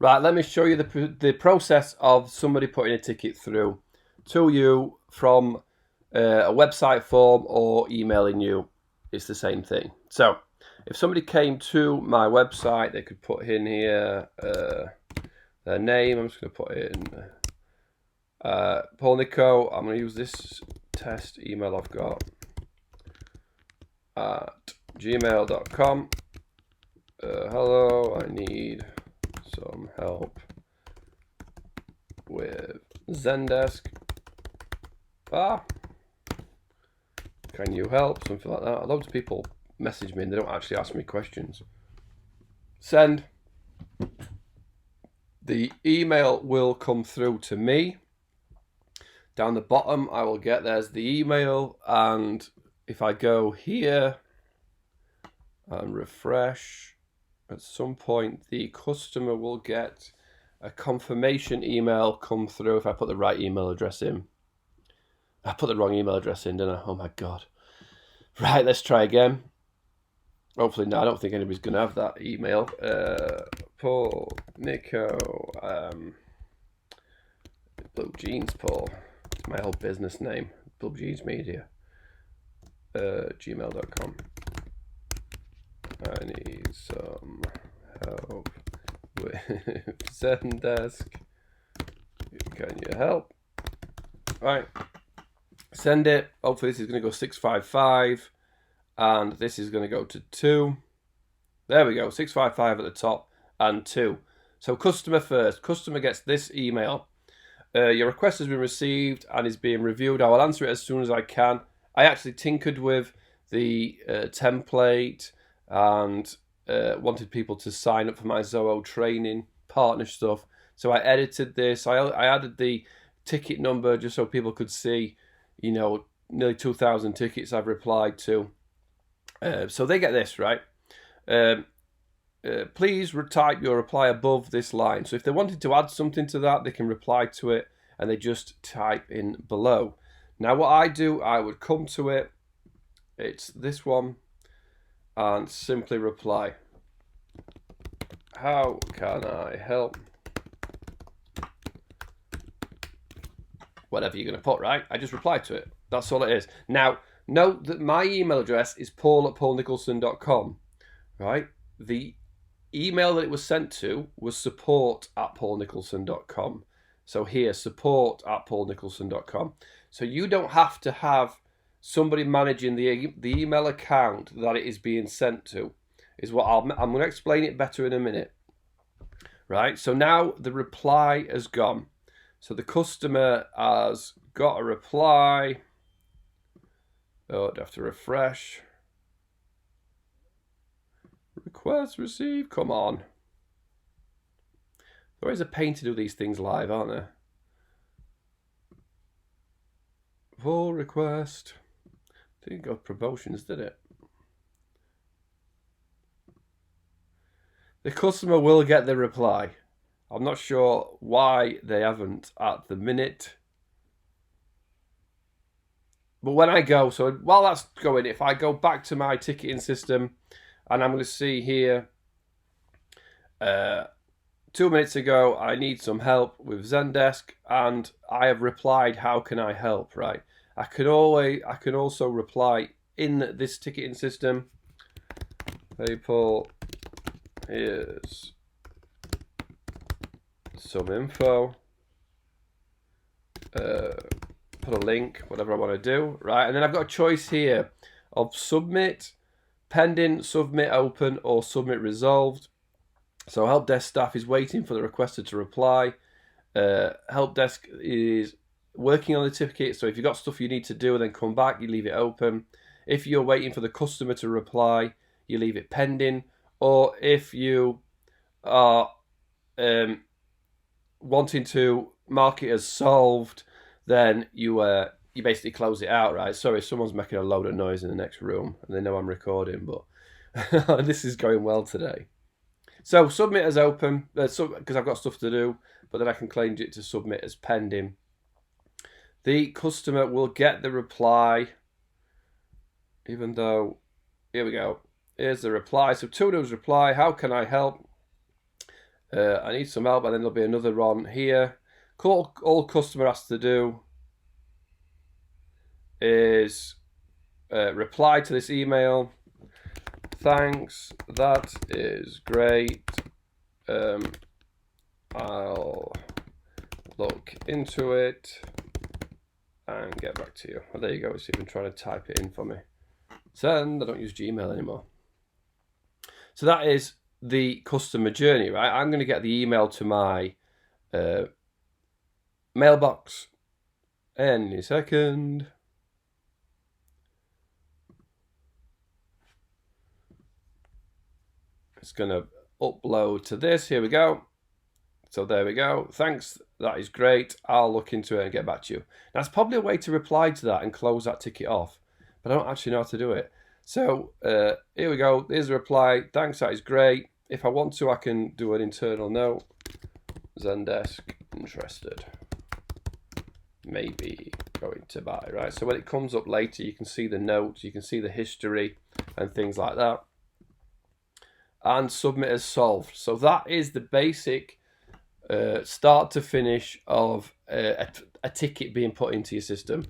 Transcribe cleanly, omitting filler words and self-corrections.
Right, let me show you the process of somebody putting a ticket through to you from a website form or emailing you. It's the same thing. So if somebody came to my website, they could put in here their name. I'm just going to put in Paul Nico. I'm going to use this test email I've got at gmail.com. Hello, I need some help with Zendesk. Can you help? Something like that. Loads of people message me and they don't actually ask me questions. Send. The email will come through to me. Down the bottom, I will get there's the email, and if I go here and refresh, at some point the customer will get a confirmation email come through if I put the right email address in. I put the wrong email address in, didn't I? Oh my God. Right, let's try again. Hopefully, no, I don't think anybody's going to have that email. Paul, Nico, Blue Jeans Paul. It's my old business name, Blue Jeans Media. Gmail.com. I need some help with Zendesk. Can you help? Right. Send it. Hopefully this is going to go 655 and this is going to go to 2. There we go, 655 at the top and 2. So customer first. Customer gets this email. Your request has been received and is being reviewed. I will answer it as soon as I can. I actually tinkered with the template and wanted people to sign up for my Zoho training partner stuff. So I edited this. I added the ticket number just so people could see, you know, nearly 2,000 tickets I've replied to. So they get this, right? Please type your reply above this line. So if they wanted to add something to that, they can reply to it and they just type in below. Now what I do, I would come to it. It's this one and simply reply. How can I help? Whatever you're going to put, right? I just reply to it. That's all it is. Now, note that my email address is paul@paulnicholson.com, right? The email that it was sent to was support@paulnicholson.com. So here, support@paulnicholson.com. So you don't have to have somebody managing the email account that it is being sent to, is what I'm going to explain it better in a minute. Right, so now the reply has gone. So the customer has got a reply. Oh, I'd have to refresh. Request received, come on. There is a pain to do these things live, aren't there? Full request. Didn't go promotions, did it? The customer will get the reply. I'm not sure why they haven't at the minute. But when I go, so while that's going, if I go back to my ticketing system, and I'm going to see here, 2 minutes ago, I need some help with Zendesk, and I have replied, how can I help, right? I can also reply in this ticketing system. Hey Paul, here's some info. Put a link, whatever I want to do, right? And then I've got a choice here of submit, pending, submit open, or submit resolved. So help desk staff is waiting for the requester to reply. Help desk is working on the ticket. So if you've got stuff you need to do and then come back, you leave it open. If you're waiting for the customer to reply, you leave it pending. Or if you are wanting to mark it as solved, then you basically close it out, right? Sorry, someone's making a load of noise in the next room and they know I'm recording, but this is going well today. So submit as open, because I've got stuff to do, but then I can change it to submit as pending. The customer will get the reply, even though, here we go. Here's the reply. So Tudo's reply, how can I help? I need some help, and then there'll be another one here. All customer has to do is reply to this email. Thanks, that is great. I'll look into it and get back to you. Well, there you go. It's even trying to type it in for me. Send. I don't use Gmail anymore. So that is the customer journey, right? I'm going to get the email to my mailbox any second. It's going to upload to this. Here we go. So there we go. Thanks. That is great. I'll look into it and get back to you. That's probably a way to reply to that and close that ticket off, but I don't actually know how to do it. So here we go. Here's a reply. Thanks. That is great. If I want to, I can do an internal note. Zendesk interested. Maybe going to buy, right? So when it comes up later, you can see the notes, you can see the history and things like that. And submit as solved. So that is the basic start to finish of a ticket being put into your system.